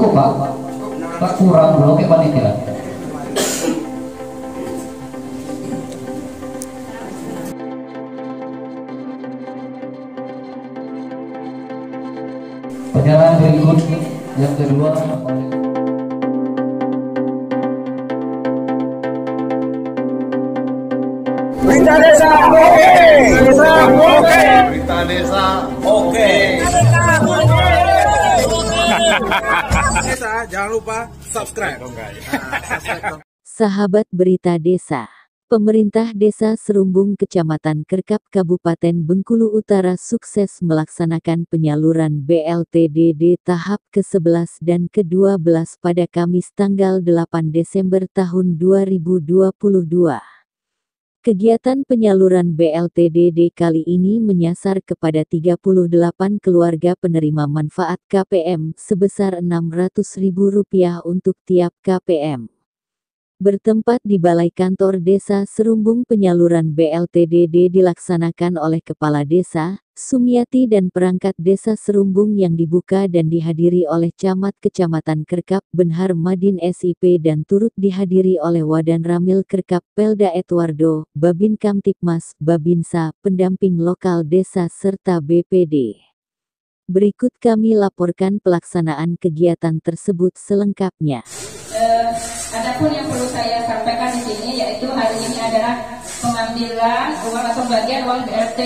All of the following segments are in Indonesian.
cukup Pak? Pak kurang belum ke panitia. Penyerahan berikut yang kedua. Berita desa oke. Berita desa oke. Desa jangan lupa subscribe. Sahabat Berita Desa. Pemerintah Desa Serumbung Kecamatan Kerkap Kabupaten Bengkulu Utara sukses melaksanakan penyaluran BLTDD tahap ke-11 dan ke-12 pada Kamis tanggal 8 Desember tahun 2022. Kegiatan penyaluran BLTDD kali ini menyasar kepada 38 keluarga penerima manfaat KPM sebesar Rp600.000 untuk tiap KPM. Bertempat di Balai Kantor Desa Serumbung, penyaluran BLTDD dilaksanakan oleh Kepala Desa, Sumiati dan perangkat Desa Serumbung yang dibuka dan dihadiri oleh Camat Kecamatan Kerkap Benhar Madin SIP dan turut dihadiri oleh Wadan Ramil Kerkap Pelda Edwardo, Babin Kamtipmas, Babinsa, pendamping lokal desa serta BPD. Berikut kami laporkan pelaksanaan kegiatan tersebut selengkapnya. Adapun yang perlu saya sampaikan di sini yaitu hari ini adalah pengambilan uang atau bagian uang BLT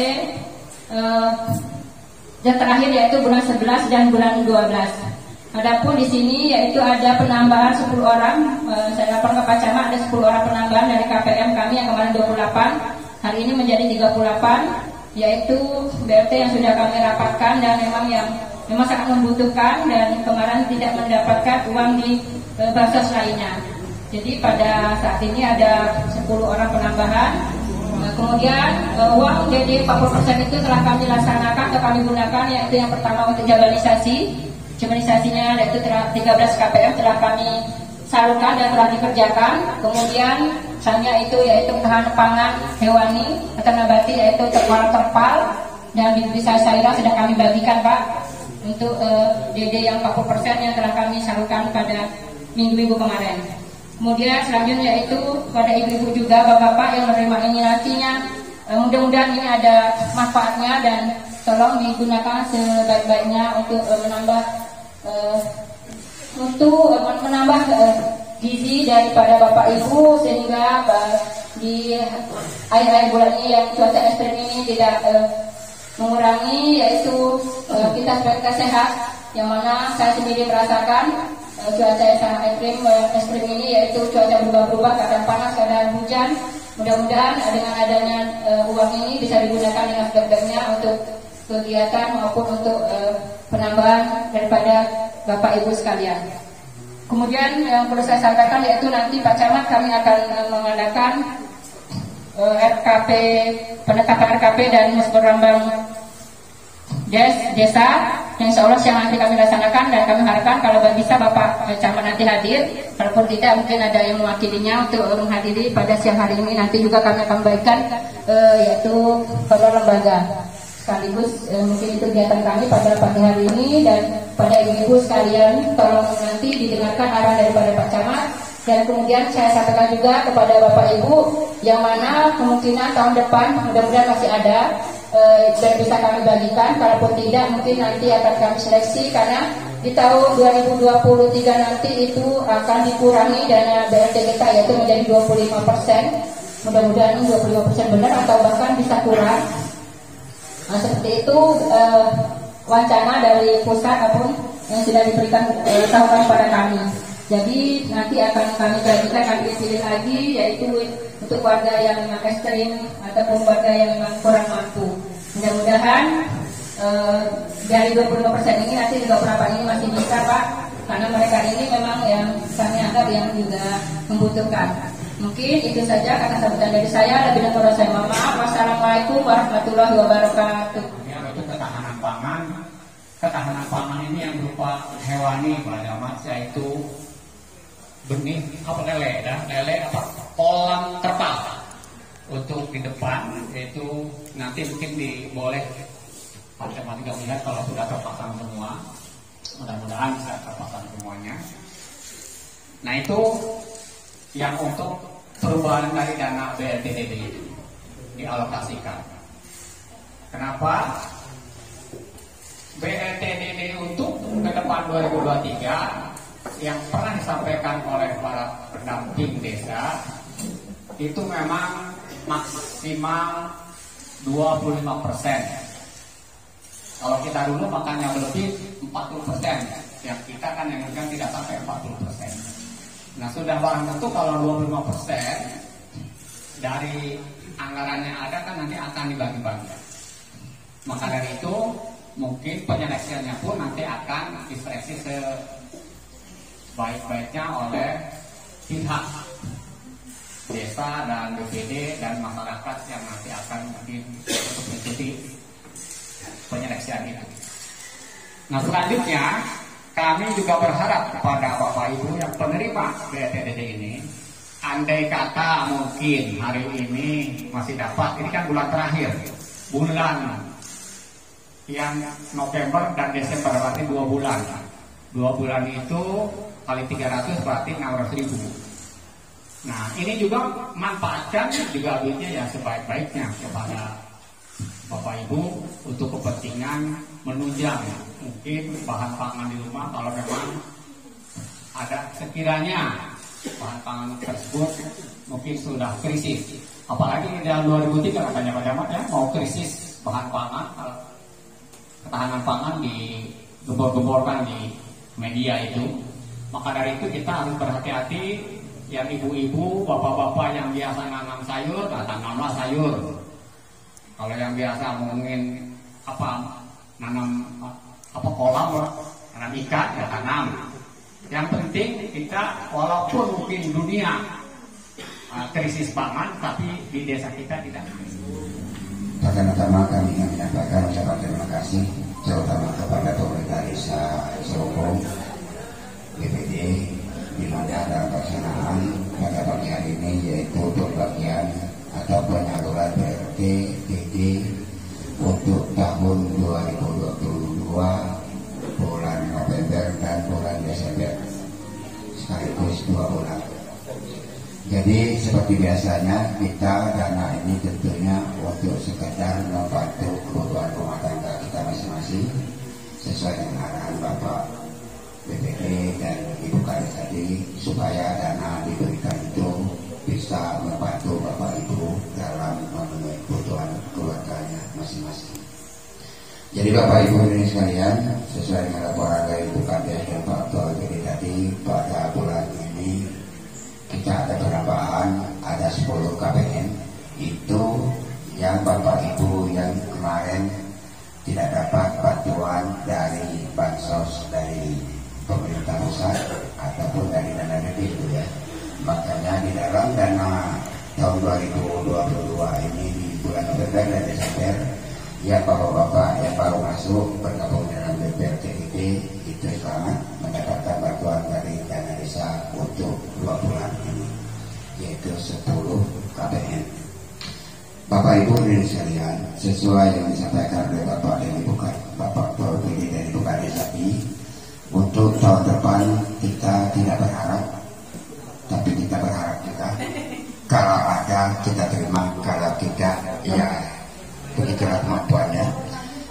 yang terakhir yaitu bulan 11 dan bulan 12. Adapun di sini yaitu ada penambahan 10 orang, saya lapor ke Pak Camat ada 10 orang penambahan dari KPM kami yang kemarin 28, hari ini menjadi 38, yaitu BLT yang sudah kami rapatkan dan memang sangat membutuhkan dan kemarin tidak mendapatkan uang di bansos lainnya. Jadi pada saat ini ada 10 orang penambahan. Kemudian uang jadi 40% itu telah kami laksanakan atau kami gunakan, yaitu yang pertama untuk jabalisasi. Jabalisasinya yaitu 13 KPM telah kami salurkan dan telah dikerjakan. Kemudian misalnya itu yaitu ketahanan pangan hewani atau nabati yaitu terpal dan bisa sayuran sudah kami bagikan Pak untuk DD yang 40% yang telah kami salurkan pada minggu-minggu kemarin. Kemudian selanjutnya yaitu pada ibu-ibu juga bapak-bapak yang menerima ini nantinya mudah-mudahan ini ada manfaatnya dan tolong digunakan sebaik-baiknya untuk menambah gizi daripada bapak ibu sehingga di akhir-akhir bulan ini yang cuaca ekstrim ini tidak mengurangi, yaitu kita sebagai sehat yang mana saya sendiri merasakan cuaca yang sangat ekstrim ini, yaitu cuaca berubah-ubah, kadang panas, kadang hujan. Mudah-mudahan dengan adanya uang ini bisa digunakan dengan sebaik-baiknya untuk kegiatan maupun untuk penambahan daripada Bapak Ibu sekalian. Kemudian yang perlu saya sampaikan yaitu nanti Pak Camat kami akan mengadakan RKP, penetapan RKP dan musyawarah desa yang insya Allah siang nanti kami laksanakan dan kami harapkan kalau bisa Bapak Camat nanti hadir, walaupun tidak mungkin ada yang mewakilinya untuk menghadiri pada siang hari ini. Nanti juga kami akan bagikan yaitu pada lembaga sekaligus mungkin itu kegiatan kami pada pagi hari ini. Dan pada ibu-ibu sekalian tolong nanti didengarkan arahan daripada Pak Camat. Dan kemudian saya sampaikan juga kepada Bapak Ibu yang mana kemungkinan tahun depan mudah-mudahan masih ada dan bisa kami bagikan. Kalaupun tidak mungkin nanti akan kami seleksi karena di tahun 2023 nanti itu akan dikurangi dana BLT kita yaitu menjadi 25%. Mudah-mudahan 25% benar atau bahkan bisa kurang. Nah, seperti itu wacana dari pusat ataupun yang sudah diberikan tahuan pada kami. Jadi nanti akan kami bagikan, kami pilih lagi yaitu untuk warga yang memang ekstrim ataupun warga yang memang kurang mampu. Mudah-mudahan dari 25% ini nanti juga berapa ini masih bisa Pak, karena mereka ini memang yang kami anggap yang juga membutuhkan. Mungkin itu saja kata sambutan dari saya. Lebih dan kurang saya mohon maaf. Wassalamualaikum warahmatullahi wabarakatuh. Untuk ketahanan pangan ini yang berupa hewani pada masa itu benih apa lele kolam terpal untuk di depan itu nanti mungkin boleh Pak Camat juga melihat kalau sudah terpasang semua Mudah-mudahan bisa terpasang semuanya. Nah itu yang untuk perubahan dari dana BLTDD itu dialokasikan. Kenapa? BLTDD untuk ke depan 2023 yang pernah disampaikan oleh para pendamping desa itu memang maksimal 25%. Kalau kita dulu makannya lebih 40%, yang kita kan yang tidak sampai 40%. Nah sudah barang tentu kalau 25% dari anggaran yang ada kan nanti akan dibagi-bagi. Maka dari itu mungkin penyeleksiannya pun nanti akan diseleksi sebaik-baiknya oleh pihak desa dan BPD dan masyarakat yang nanti akan mungkin untuk mengikuti penyeleksian itu. Nah selanjutnya kami juga berharap kepada Bapak Ibu yang penerima BLTDD ini, andai kata mungkin hari ini masih dapat, ini kan bulan terakhir, bulan yang November dan Desember berarti 2 bulan. 2 bulan itu kali 300 berarti 600.000. Nah ini juga manfaatkan juga duitnya ya sebaik-baiknya kepada Bapak Ibu untuk kepentingan menunjang mungkin bahan pangan di rumah kalau memang ada sekiranya bahan pangan tersebut mungkin sudah krisis. Apalagi di dalam 2003 katanya Pak Camat ya mau krisis bahan pangan, ketahanan pangan digembor-gemborkan di media itu. Maka dari itu kita harus berhati-hati yang ibu-ibu, bapak-bapak yang biasa nanam sayur, tanamlah sayur. Kalau yang biasa ngomongin nanam kolam, nanam ikan, ya tanam. Yang penting kita walaupun mungkin dunia krisis pangan, tapi di desa kita tidak. Pertama-tama kami ingin menyampaikan ucapan terima kasih terutama kepada pemerintah desa Serobong, BPD, di mana dalam pelaksanaan pada pagi hari ini yaitu pembagian atau penyaluran BLTDD untuk tahun 2022 bulan November dan bulan Desember sekaligus 2 bulan. Jadi seperti biasanya kita dana ini tentunya untuk sekedar membantu kebutuhan rumah tangga kita masing-masing sesuai dengan arahan Bapak BPD dan Ibu Kades tadi supaya dana diberikan itu bisa membantu Bapak Ibu dalam memenuhi kebutuhan keluarganya masing-masing. Jadi Bapak Ibu ini sekalian, sesuai dengan laporan dari Ibu Kades dan Pak Ketua BPD tadi, pada bulan ini kita ada penambahan, ada 10 KPM itu yang Bapak Ibu yang kemarin tidak dapat bantuan dari bansos dari pemerintah pusat ataupun dari dana negeri itu ya. Makanya di dalam dana tahun 2022 ini di bulan November dan Desember ya bapak-bapak yang baru masuk bergabung dengan BLTDD itu selamat mendapatkan bantuan dari dana desa untuk 2 bulan ini yaitu 10 KPM. Bapak Ibu dan sekalian, sesuai yang disampaikan oleh Bapak dan Ibu Bapak BPD dan Ibu Kades tadi, untuk tahun depan kita tidak berharap, tapi kita berharap juga kalau ada kita terima, kalau tidak ya begitulah kemampuannya.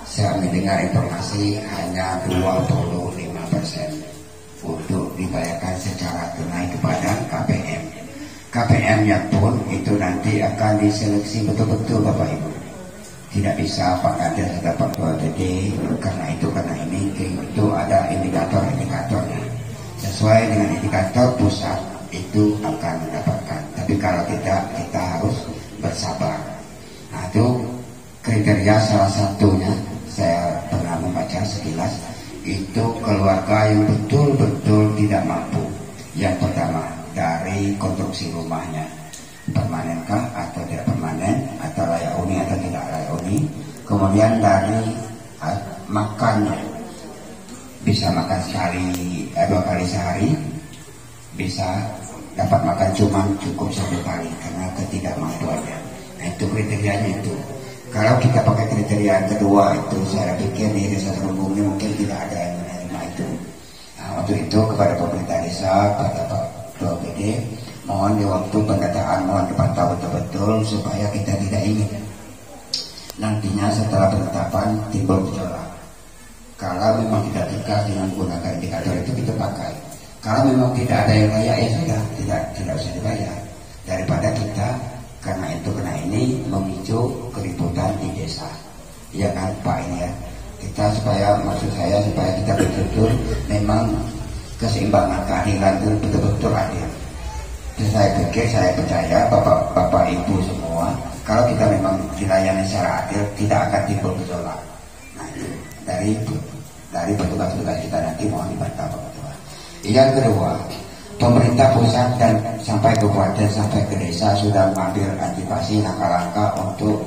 Saya mendengar informasi hanya 25% untuk dibayarkan secara tunai kepada KPM. KPM-nya pun itu nanti akan diseleksi betul-betul Bapak Ibu. Tidak bisa Pak Kades atau Pak Ketua BPD karena ini itu ada indikatornya. Sesuai dengan indikator pusat itu akan mendapatkan. Tapi kalau tidak, kita harus bersabar. Nah itu kriteria salah satunya saya pernah membaca sekilas itu keluarga yang betul-betul tidak mampu. Yang pertama dari konstruksi rumahnya permanenkah atau tidak permanen, atau layak huni atau tidak layak huni. Kemudian dari makannya, bisa makan 2 kali sehari, bisa dapat makan cuma cukup 1 kali karena ketidakmampuannya. Nah itu kriterianya itu. Kalau kita pakai kriteria yang kedua itu saya pikir di desa Serobong ini mungkin tidak ada yang menerima itu. Nah, untuk itu kepada pemerintah desa, kepada Pak BPD, mohon di waktu pendataan mohon dipantau betul-betul supaya kita tidak ingin nantinya setelah penetapan timbul gejolak. Kalau memang tidak tegas dengan menggunakan indikator itu kita pakai. Kalau memang tidak ada yang layak ya sudah tidak usah dibayar. Daripada kita karena itu kena ini memicu keributan di desa. Iya kan Pak ini ya. Kita maksud saya supaya kita betul-betul memang keseimbangan keadilan itu betul-betul adil. Dan saya percaya bapak ibu semua, kalau kita memang dilayani secara adil tidak akan timbul gejolak. Nah itu dari petugas-petugas kita nanti mohon dibantah Pak Ketua. Yang kedua, pemerintah pusat dan sampai ke kabupaten sampai ke desa sudah mengambil antisipasi langkah-langkah untuk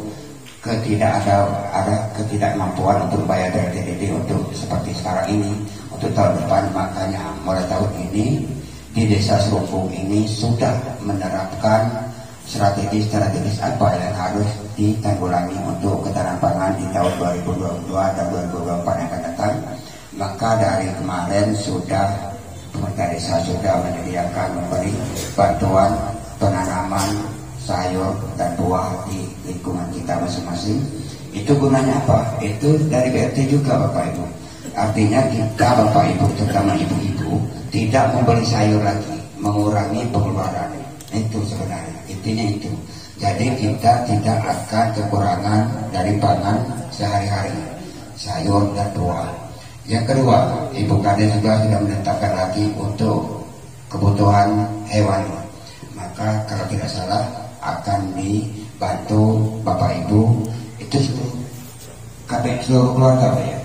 ketidakmampuan untuk bayar dari TDD untuk seperti sekarang ini untuk tahun depan. Makanya mulai tahun ini di desa Serupung ini sudah menerapkan strategi apa yang harus ditanggulangi untuk ketahanan pangan di tahun 2022 dan 2024 yang akan datang. Maka dari kemarin sudah pemerintah desa sudah menyediakan memberi bantuan penanaman sayur dan buah di lingkungan kita masing-masing. Itu gunanya apa? Itu dari BRT juga Bapak Ibu. Artinya kita Bapak Ibu, terutama ibu-ibu, tidak membeli sayur lagi, mengurangi pengeluaran. Itu sebenarnya, intinya itu. Jadi kita tidak akan kekurangan dari pangan sehari-hari, sayur dan buah. Yang kedua, Ibu Kades juga sudah menetapkan lagi untuk kebutuhan hewan. Maka kalau tidak salah akan dibantu Bapak Ibu itu seluruh keluarga ya,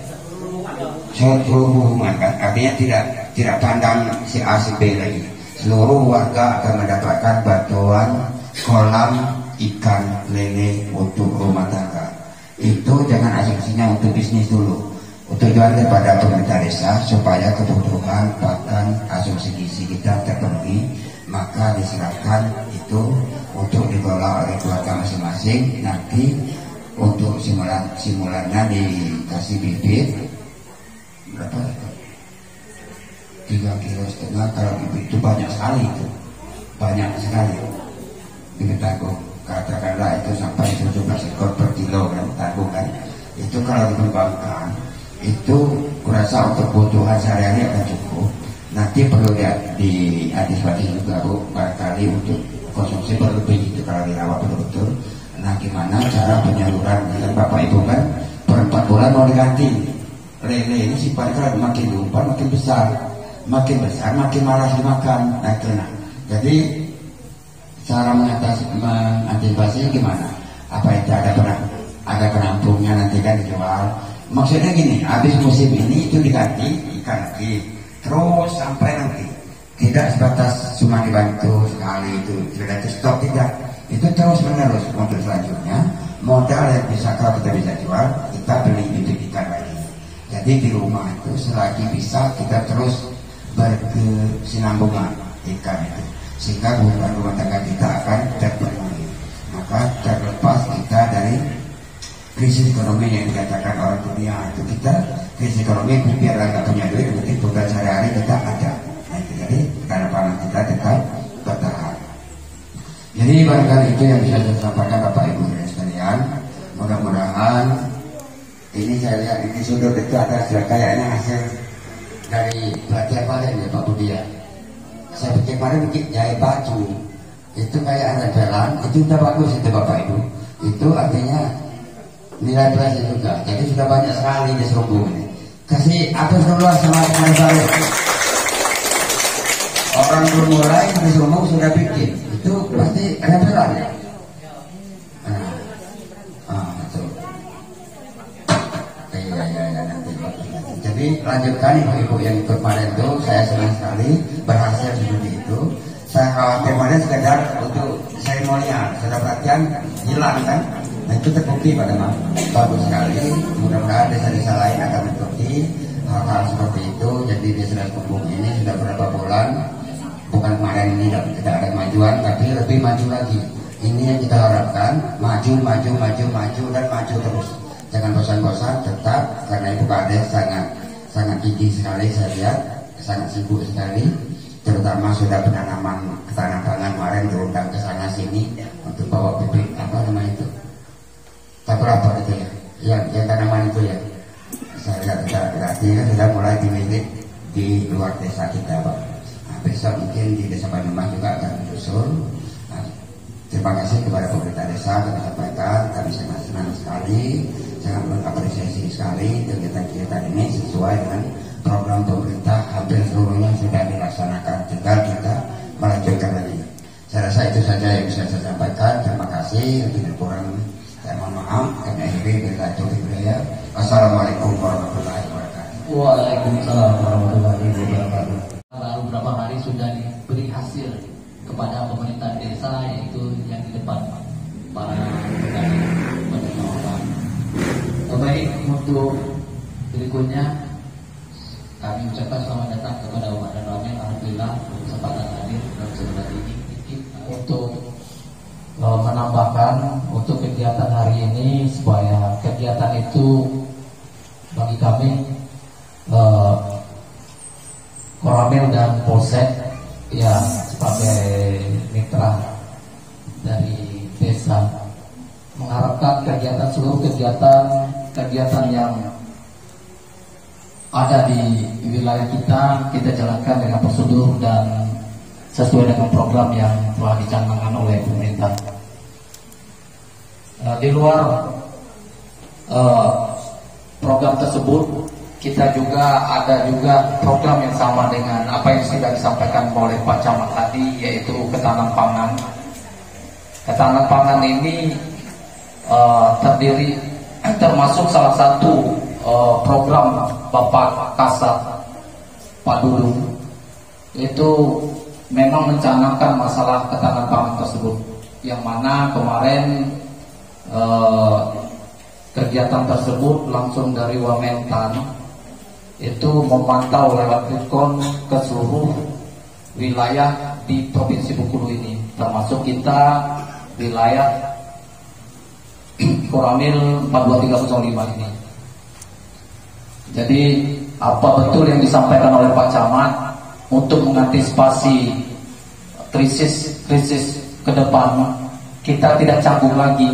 seluruh rumah kan, artinya tidak pandang si A si B lagi, seluruh warga akan mendapatkan bantuan kolam ikan lele untuk rumah tangga. Itu jangan asumsinya untuk bisnis dulu, tujuan kepada pemerintah desa supaya kebutuhan pakan asumsi gizi kita terpenuhi. Maka diserahkan itu untuk dikelola oleh keluarga masing-masing. Nanti untuk simulannya dikasih bibit berapa? 3,5 kilo. Kalau bibit itu banyak sekali, bibit tanggung. Katakanlah itu sampai 17 ekor per kilo kan tanggung kan. Itu kalau dikembangkan itu kurasa untuk kebutuhan sehari-hari akan cukup. Nanti perlu diantisipasi juga Bu, barangkali untuk konsumsi berlebih itu kalau dirawat betul-betul. Nah gimana cara penyaluran? Dan Bapak Ibu kan per 4 bulan mau diganti. Lele ini sifatnya kalau makin diumpan makin besar makin malas dimakan. Nah itu jadi cara mengantisipasinya gimana? Apa itu ada penampungnya nanti kan dijual? Maksudnya gini, habis musim ini itu diganti ikan lagi. Terus sampai nanti tidak sebatas cuma dibantu sekali itu tidak stop, tidak, itu terus menerus untuk selanjutnya modal yang bisa kalau kita bisa jual kita beli bibit ikan lagi. Jadi di rumah itu selagi bisa kita terus berkesinambungan ikan itu sehingga kebutuhan rumah tangga kita akan terpenuhi. Maka terlepas kita dari krisis ekonomi yang dikatakan orang dunia itu, kita krisis ekonomi biar nggak punya duit, berarti kebutuhan sehari-hari tetap ada. Nah, jadi karena pangan kita tetap bertahan. Jadi barangkali itu yang bisa saya sampaikan Bapak Ibu dan sekalian. Mudah-mudahan ini saya lihat ini sudut itu ada kayaknya hasil dari pelatihan kemarin ya Pak Budi ya. Saya pikir kemarin jahit baju itu kayak ada jalan, itu sudah bagus itu Bapak Ibu. Itu artinya nilai plusnya juga. Jadi sudah banyak sekali di Serupung ini. Kasih aplaus dulu sama teman baru. Orang belum mulai di Serupung sudah bikin. Itu pasti ada pelan ya. Betul. Iya nanti. Jadi lanjutkan Ibu yang ikut kemarin itu, saya senang sekali berhasil seperti itu. Saya khawatir kemarin sekedar untuk seremonial, sudah pelatihan hilang kan. Nah itu terbukti pada bagus sekali. Mudah-mudahan desa-desa lain akan mengikuti hal-hal seperti itu. Jadi di Serupung ini sudah berapa bulan, bukan kemarin ini tidak ada kemajuan, tapi lebih maju lagi. Ini yang kita harapkan, maju dan maju terus. Jangan bosan-bosan, tetap karena Ibu Kades sangat gigih sekali saya lihat, sangat sibuk sekali, terutama sudah penanaman ketahanan pangan kemarin diundang ke sana sini untuk bawa bibit apa namanya itu, apa itu ya, yang tanaman itu ya. Saya lihat berarti kan sudah mulai dimiliki di luar desa kita, Pak. Nah, besok mungkin di desa Panemah juga akan menyusul. Nah, terima kasih kepada pemerintah desa yang sampaikan, kami sangat senang sekali, sangat mengapresiasi sekali kegiatan-kegiatan ini sesuai dengan program pemerintah, hampir seluruhnya sudah dilaksanakan, tinggal kita melanjutkan lagi. Saya rasa itu saja yang bisa saya sampaikan. Terima kasih, lebih kurang saya mohon maaf. Kami akhiri bila itu ya. Wassalamualaikum warahmatullahi wabarakatuh. Waalaikumsalam warahmatullahi wabarakatuh. Lalu beberapa hari sudah diberi hasil kepada pemerintah desa, yaitu yang di depan para penerima orang. Baik, untuk berikutnya kami ucapkan selamat datang kepada Umat dan Ramil. Alhamdulillah kesempatan hadir dalam kesempatan ini untuk menambahkan untuk kegiatan hari ini, supaya kegiatan itu bagi kami Koramil dan Polsek ya sebagai mitra dari desa mengharapkan seluruh kegiatan yang ada di wilayah kita jalankan dengan prosedur dan sesuai dengan program yang telah dicanangkan oleh pemerintah. Di luar program tersebut, kita ada juga program yang sama dengan apa yang sudah disampaikan oleh Pak Camat tadi, yaitu ketahanan pangan. Ketahanan pangan ini termasuk salah satu program Bapak Kasat Pak Dudung, itu memang mencanangkan masalah ketahanan pangan tersebut, yang mana kemarin kegiatan tersebut langsung dari Wamentan itu memantau lewat Bitcon ke seluruh wilayah di Provinsi Bengkulu ini, termasuk kita wilayah Koramil 42305 ini. Jadi apa betul yang disampaikan oleh Pak Camat untuk mengantisipasi krisis ke depan, kita tidak canggung lagi.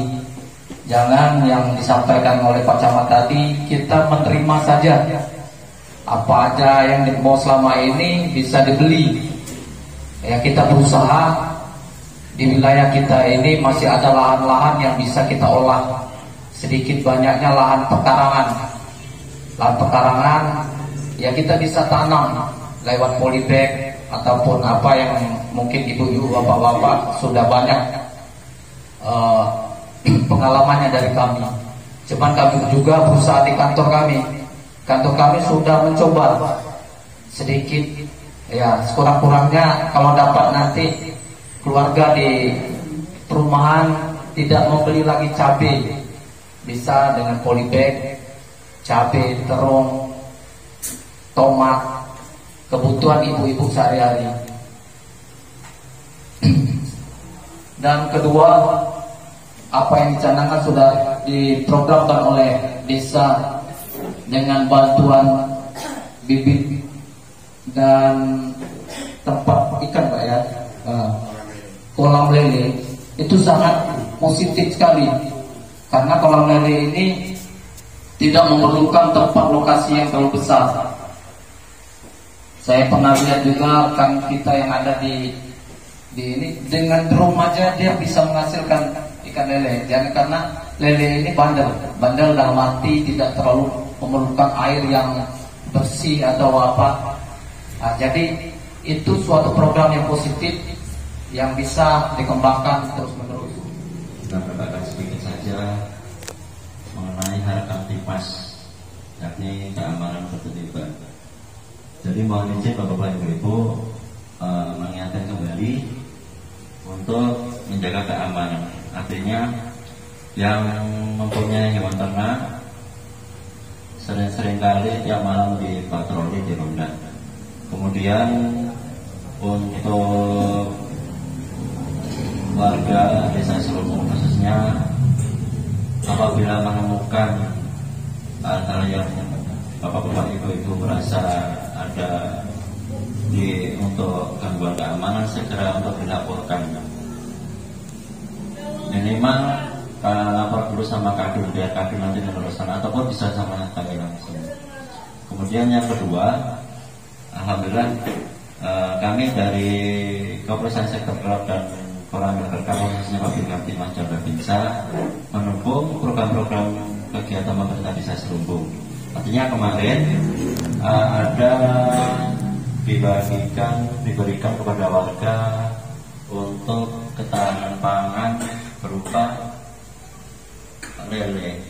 Jangan yang disampaikan oleh Pak Camat tadi kita menerima saja. Apa aja yang dibawa selama ini bisa dibeli. Ya, kita berusaha di wilayah kita ini masih ada lahan-lahan yang bisa kita olah. Sedikit banyaknya lahan pekarangan. Lahan pekarangan ya kita bisa tanam lewat polybag ataupun apa yang mungkin ibu-ibu bapak-bapak sudah banyak pengalamannya dari kami. Cuman kami juga berusaha di kantor kami. Kantor kami sudah mencoba sedikit, ya sekurang-kurangnya kalau dapat nanti keluarga di perumahan tidak membeli lagi cabai, bisa dengan polybag, cabai, terung, tomat, kebutuhan ibu-ibu sehari-hari. Dan kedua, apa yang dicanangkan sudah diprogramkan oleh desa dengan bantuan bibit dan tempat ikan, Pak ya, kolam lele, itu sangat positif sekali, karena kolam lele ini tidak memerlukan tempat lokasi yang terlalu besar. Saya pernah lihat juga kan kita yang ada di ini dengan drum aja dia bisa menghasilkan ikan lele. Jangan karena lele ini bandel dalam arti tidak terlalu memerlukan air yang bersih atau apa. Nah, jadi itu suatu program yang positif yang bisa dikembangkan terus menerus. Kita berkata sedikit saja mengenai harapan tipas, yakni keamanan ketertiban. Jadi mohon izin Bapak Ibu mengingatkan kembali untuk menjaga keamanan. Artinya yang mempunyai hewan ternak sering kali tiap malam dipatroli, dironda. Kemudian untuk warga desa Selumung khususnya, apabila menemukan hal-hal yang bapak-bapak ibu-ibu merasa ada untuk gangguan keamanan segera untuk dilaporkan. Minimal lapor dulu sama kadul biar kadul nanti meneruskan, ataupun bisa sama kami langsung. Kemudian yang kedua, alhamdulillah kami dari Kepolisian Sektor Gelap dan Koramil Berkah khususnya Babin Kamtipmas dan Babinsa mendukung program-program kegiatan pemerintah desa Serumbung. Artinya kemarin ada diberikan kepada warga untuk ketahanan pangan berupa lele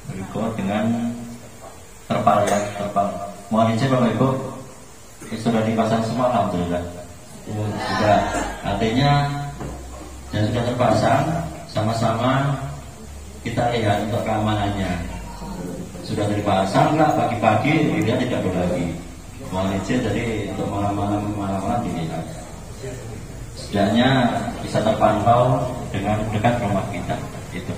berikut dengan terpal. Mohon izin Bapak Ibu, sudah dipasang semua alhamdulillah. Sudah, artinya dan sudah terpasang, sama-sama kita lihat untuk keamanannya. Sudah terpasang lah, pagi-pagi dilihat tidak boleh lagi. Mohon izin jadi untuk malam-malam dilihat. Setidaknya bisa terpantau dengan dekat rumah kita. Itu.